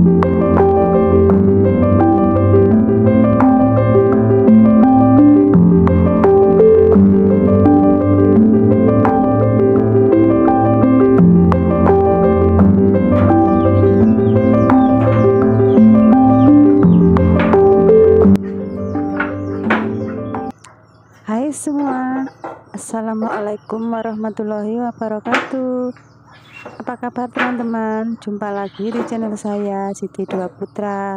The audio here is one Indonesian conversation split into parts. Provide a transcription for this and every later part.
Hai semua, Assalamualaikum warahmatullahi wabarakatuh. Apa kabar teman-teman? Jumpa lagi di channel saya, Siti Dua Putra.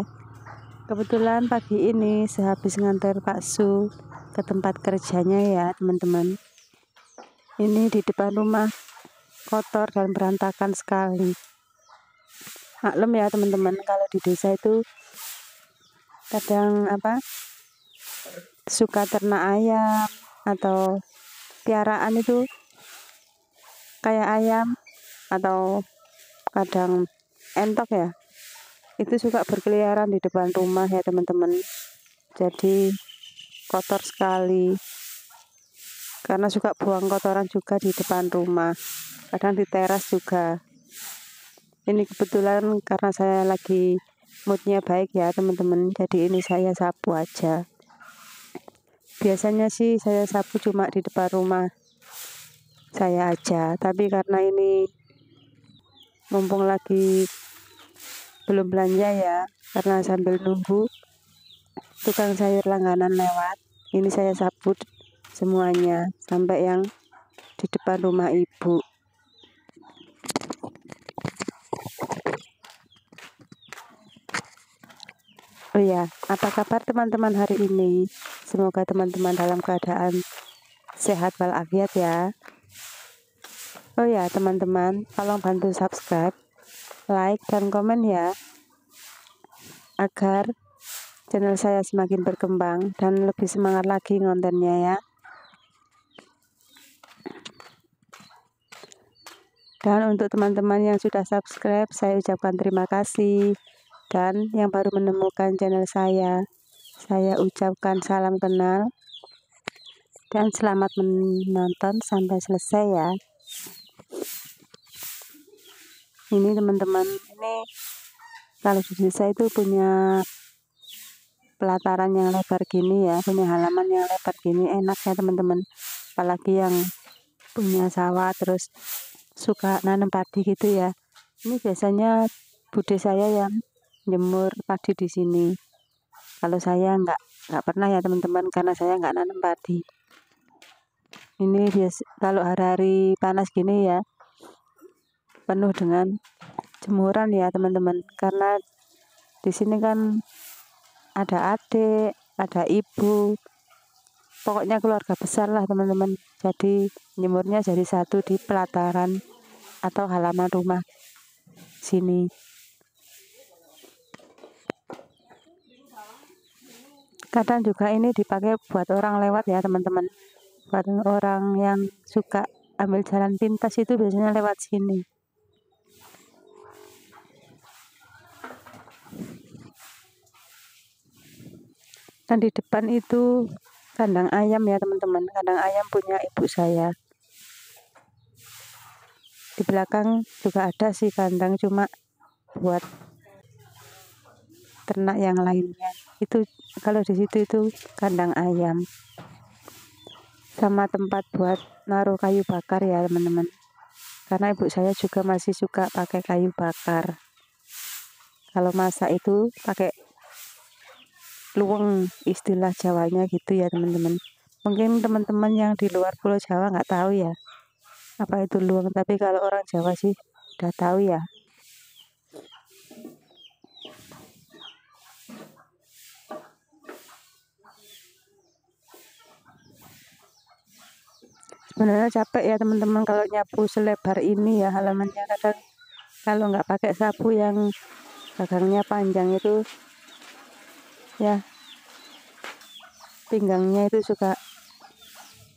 Kebetulan pagi ini sehabis ngantar Pak Su ke tempat kerjanya ya teman-teman. Ini di depan rumah kotor dan berantakan sekali. Maklum ya teman-teman, kalau di desa itu kadang suka ternak ayam atau piaraan itu kayak ayam atau kadang entok ya, itu suka berkeliaran di depan rumah ya teman-teman. Jadi kotor sekali karena suka buang kotoran juga di depan rumah, kadang di teras juga. Ini kebetulan karena saya lagi moodnya baik ya teman-teman, jadi ini saya sapu aja. Biasanya sih saya sapu cuma di depan rumah saya aja, tapi karena ini mumpung lagi belum belanja ya, karena sambil nunggu tukang sayur langganan lewat, ini saya sapu semuanya sampai yang di depan rumah ibu. Oh ya, apa kabar teman-teman hari ini? Semoga teman-teman dalam keadaan sehat walafiat ya. Oh ya teman-teman, tolong bantu subscribe, like, dan komen ya, agar channel saya semakin berkembang dan lebih semangat lagi kontennya ya. Dan untuk teman-teman yang sudah subscribe, saya ucapkan terima kasih. Dan yang baru menemukan channel saya ucapkan salam kenal dan selamat menonton sampai selesai ya. Ini teman-teman, ini kalau di desa itu punya pelataran yang lebar gini ya, punya halaman yang lebar gini, enak ya teman-teman. Apalagi yang punya sawah terus suka nanam padi gitu ya. Ini biasanya bude saya yang jemur padi di sini. Kalau saya nggak pernah ya teman-teman, karena saya nggak nanam padi. Ini kalau hari-hari panas gini ya, penuh dengan jemuran ya teman-teman, karena di sini kan ada adik, ada ibu, pokoknya keluarga besar lah teman-teman. Jadi jemurnya jadi satu di pelataran atau halaman rumah sini. Kadang juga ini dipakai buat orang lewat ya teman-teman, buat orang yang suka ambil jalan pintas itu biasanya lewat sini. Dan di depan itu kandang ayam ya teman-teman, kandang ayam punya ibu saya. Di belakang juga ada sih kandang, cuma buat ternak yang lainnya. Itu kalau di situ itu kandang ayam sama tempat buat naruh kayu bakar ya teman-teman, karena ibu saya juga masih suka pakai kayu bakar. Kalau masak itu pakai luweng, istilah Jawanya gitu ya teman-teman. Mungkin teman-teman yang di luar Pulau Jawa nggak tahu ya apa itu luweng, tapi kalau orang Jawa sih udah tahu ya. Sebenarnya capek ya teman-teman kalau nyapu selebar ini ya halamannya. Kadang kalau nggak pakai sapu yang gagangnya panjang itu ya pinggangnya itu suka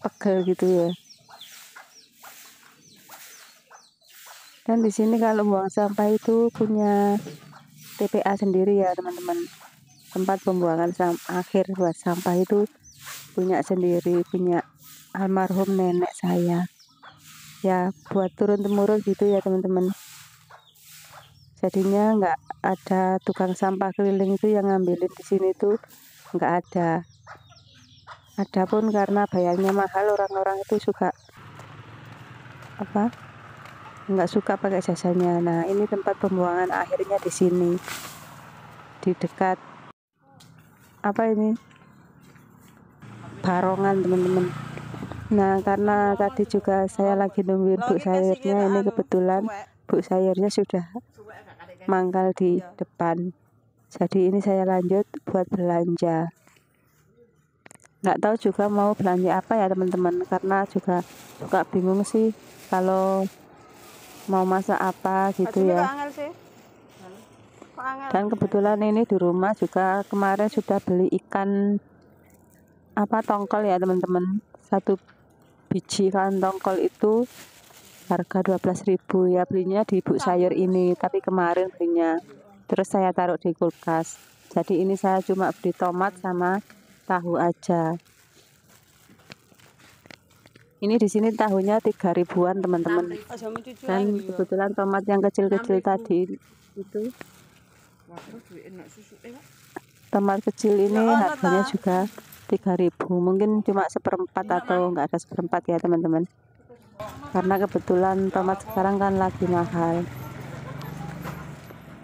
pegel gitu ya. Dan di sini kalau buang sampah itu punya TPA sendiri ya teman-teman. Tempat pembuangan akhir buat sampah itu punya sendiri, punya almarhum nenek saya. Ya buat turun temurun gitu ya teman-teman. jadinya nggak ada tukang sampah keliling itu yang ngambilin di sini tuh nggak ada. Adapun karena bayarnya mahal, orang-orang itu suka nggak suka pakai jasanya. Nah, ini tempat pembuangan akhirnya di sini, di dekat ini Barongan teman-teman. Nah, karena tadi juga saya lagi nungguin bu sayurnya, ini kebetulan bu sayurnya sudah mangkal di depan. Jadi ini saya lanjut buat belanja. Nggak tahu juga mau belanja apa ya teman-teman, karena juga suka bingung sih kalau mau masak apa gitu ya. Dan kebetulan ini di rumah juga kemarin sudah beli ikan tongkol ya teman-teman. Satu biji ikan tongkol itu harga 12.000 ya, belinya di ibu sayur ini, tapi kemarin belinya. Terus saya taruh di kulkas. Jadi ini saya cuma beli tomat sama tahu aja. Ini di sini tahunya 3 ribuan teman-teman. Dan kebetulan tomat yang kecil-kecil tadi itu, tomat kecil ini harganya juga 3.000, mungkin cuma seperempat atau enggak ada seperempat ya teman-teman. Karena kebetulan tomat sekarang kan lagi mahal.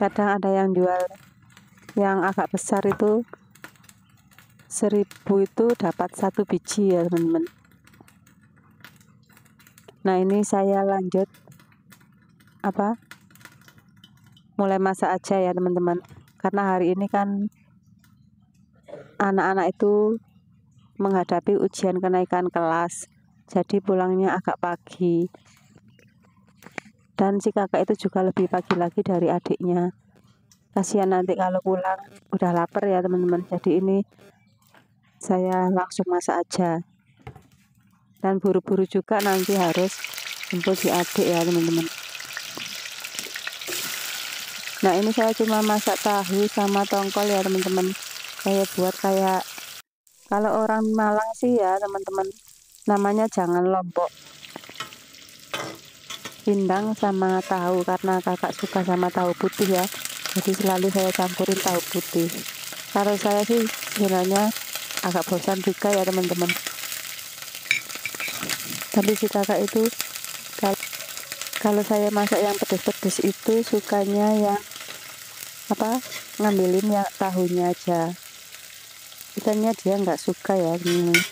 Kadang ada yang jual yang agak besar itu 1.000 itu dapat 1 biji ya teman-teman. Nah, ini saya lanjut mulai masak aja ya teman-teman, karena hari ini kan anak-anak itu menghadapi ujian kenaikan kelas, jadi pulangnya agak pagi. Dan si kakak itu juga lebih pagi lagi dari adiknya. Kasihan nanti kalau pulang udah lapar ya teman-teman. Jadi ini saya langsung masak aja. Dan buru-buru juga nanti harus jemput si adik ya teman-teman. Nah, ini saya cuma masak tahu sama tongkol ya teman-teman. Saya buat kayak, kalau orang Malang sih ya teman-teman, namanya jangan lombok. Pindang sama tahu, karena kakak suka sama tahu putih ya. Jadi selalu saya campurin tahu putih. Kalau saya sih sebenarnya agak bosan juga ya teman-teman. Tapi si kakak itu kalau saya masak yang pedes-pedes itu sukanya yang ngambilin yang tahunya aja. Ikannya dia nggak suka ya teman-teman.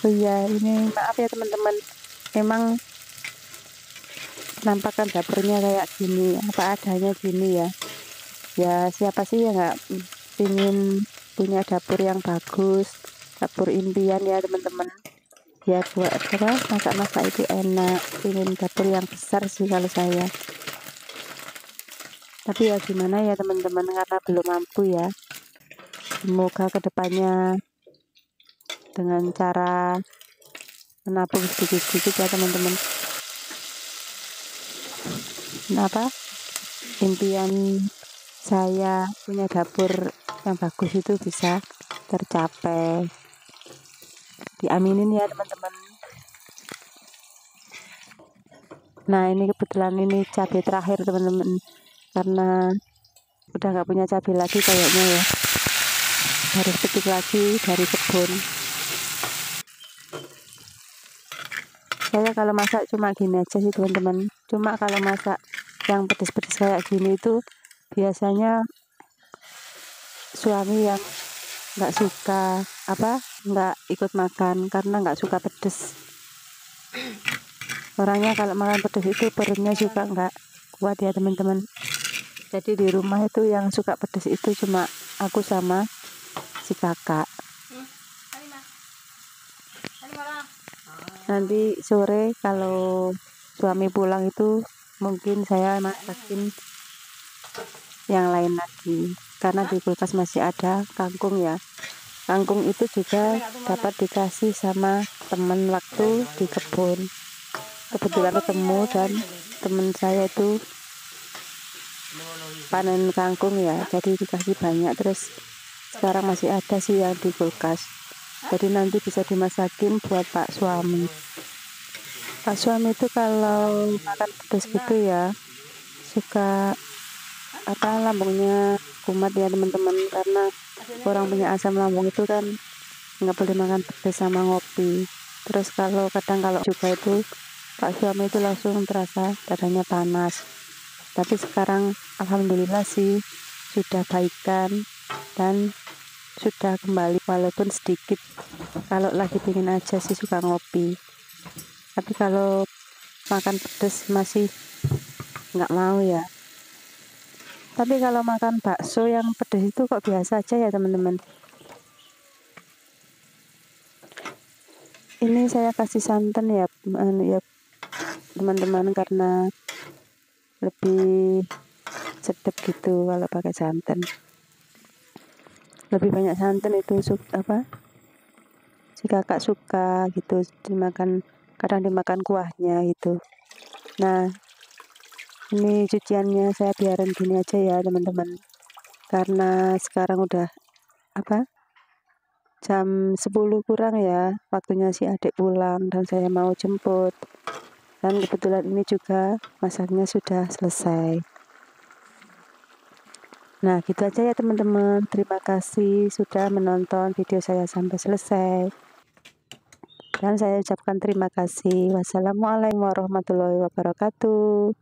Oh iya, ini maaf ya teman-teman, memang penampakan dapurnya kayak gini, apa adanya gini ya. Ya siapa sih yang nggak ingin punya dapur yang bagus, dapur impian ya teman-teman. Ya buat masak-masak itu enak, ingin dapur yang besar sih kalau saya. Tapi ya gimana ya teman-teman, karena belum mampu ya. Semoga kedepannya dengan cara menabung sedikit-sedikit ya teman-teman, impian saya punya dapur yang bagus itu bisa tercapai. Diaminin ya teman-teman. Nah, ini kebetulan ini cabai terakhir teman-teman, karena udah nggak punya cabai lagi kayaknya ya, harus petik lagi dari kebun. Saya kalau masak cuma gini aja sih teman-teman, cuma kalau masak yang pedes-pedes kayak gini itu biasanya suami yang nggak suka nggak ikut makan karena nggak suka pedes. Orangnya kalau makan pedes itu perutnya juga nggak kuat ya teman-teman. Jadi di rumah itu yang suka pedes itu cuma aku sama si kakak. Nanti sore kalau suami pulang itu mungkin saya masakin yang lain lagi, karena di kulkas masih ada kangkung ya. Kangkung itu juga dapat dikasih sama temen waktu di kebun. Kebetulan ketemu dan temen saya itu panen kangkung ya, jadi dikasih banyak. Terus sekarang masih ada sih yang di kulkas, jadi nanti bisa dimasakin buat pak suami. Pak suami itu kalau makan pedas gitu ya suka lambungnya kumat ya teman-teman, karena orang punya asam lambung itu kan nggak boleh makan pedas sama ngopi. Terus kalau juga itu Pak suami itu langsung terasa dadanya panas. Tapi sekarang alhamdulillah sih sudah baikan dan sudah kembali walaupun sedikit. Kalau lagi dingin aja sih suka ngopi, tapi kalau makan pedas masih nggak mau ya. Tapi kalau makan bakso yang pedas itu kok biasa aja ya teman-teman. Ini saya kasih santan ya, ya teman-teman, karena lebih sedap gitu kalau pakai santan. Lebih banyak santan itu si kakak suka gitu dimakan, kadang dimakan kuahnya gitu. Nah, ini cuciannya saya biarin gini aja ya teman-teman, karena sekarang udah jam 10 kurang ya, waktunya si adik pulang dan saya mau jemput, dan kebetulan ini juga masaknya sudah selesai. Nah gitu aja ya teman-teman, terima kasih sudah menonton video saya sampai selesai, dan saya ucapkan terima kasih. Wassalamualaikum warahmatullahi wabarakatuh.